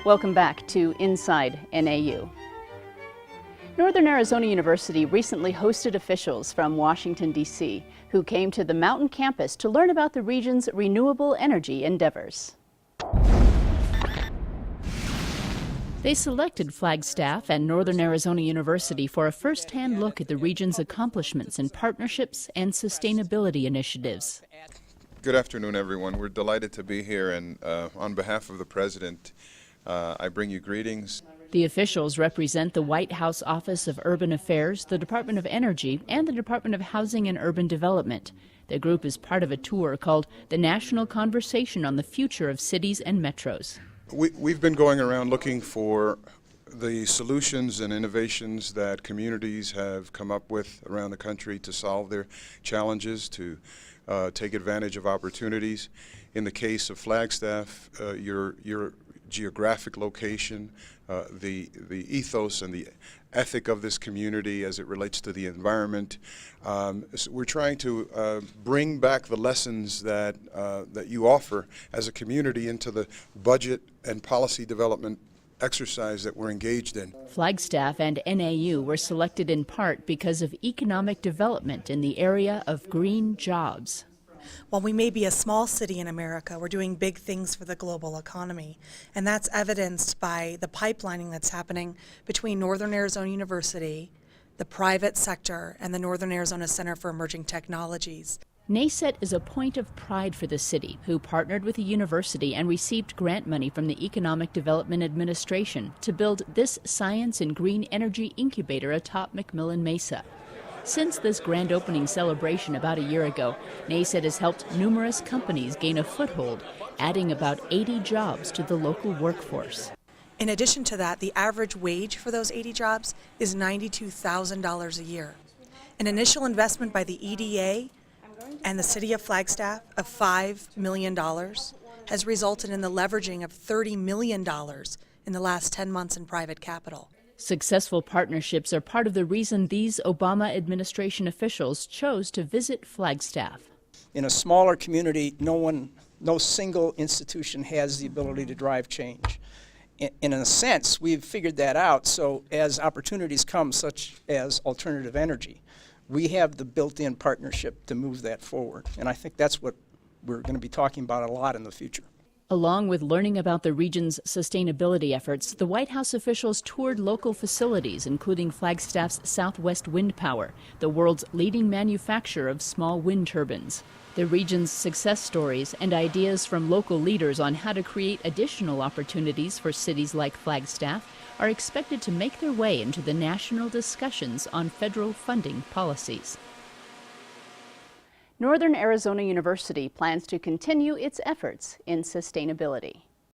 Welcome back to Inside NAU. Northern Arizona University recently hosted officials from Washington, D.C., who came to the mountain campus to learn about the region's renewable energy endeavors. They selected Flagstaff and Northern Arizona University for a first-hand look at the region's accomplishments in partnerships and sustainability initiatives. Good afternoon, everyone. We're delighted to be here, and on behalf of the President, I bring you greetings. The officials represent the White House Office of Urban Affairs, the Department of Energy, and the Department of Housing and Urban Development. The group is part of a tour called the National Conversation on the Future of Cities and Metros. We've been going around looking for the solutions and innovations that communities have come up with around the country to solve their challenges, to take advantage of opportunities. In the case of Flagstaff, your geographic location, the ethos and the ethic of this community as it relates to the environment. So we're trying to bring back the lessons that you offer as a community into the budget and policy development exercise that we're engaged in. Flagstaff and NAU were selected in part because of economic development in the area of green jobs. While we may be a small city in America, we're doing big things for the global economy. And that's evidenced by the pipelining that's happening between Northern Arizona University, the private sector, and the Northern Arizona Center for Emerging Technologies. NACET is a point of pride for the city, who partnered with the university and received grant money from the Economic Development Administration to build this science and green energy incubator atop McMillan Mesa. Since this grand opening celebration about a year ago, NACET has helped numerous companies gain a foothold, adding about 80 jobs to the local workforce. In addition to that, the average wage for those 80 jobs is $92,000 a year. An initial investment by the EDA and the city of Flagstaff of $5 million has resulted in the leveraging of $30 million in the last 10 months in private capital. Successful partnerships are part of the reason these Obama administration officials chose to visit Flagstaff. In a smaller community, no single institution has the ability to drive change. In a sense, we've figured that out, so as opportunities come, such as alternative energy, we have the built-in partnership to move that forward. And I think that's what we're going to be talking about a lot in the future. Along with learning about the region's sustainability efforts, the White House officials toured local facilities, including Flagstaff's Southwest Wind Power, the world's leading manufacturer of small wind turbines. The region's success stories and ideas from local leaders on how to create additional opportunities for cities like Flagstaff are expected to make their way into the national discussions on federal funding policies. Northern Arizona University plans to continue its efforts in sustainability.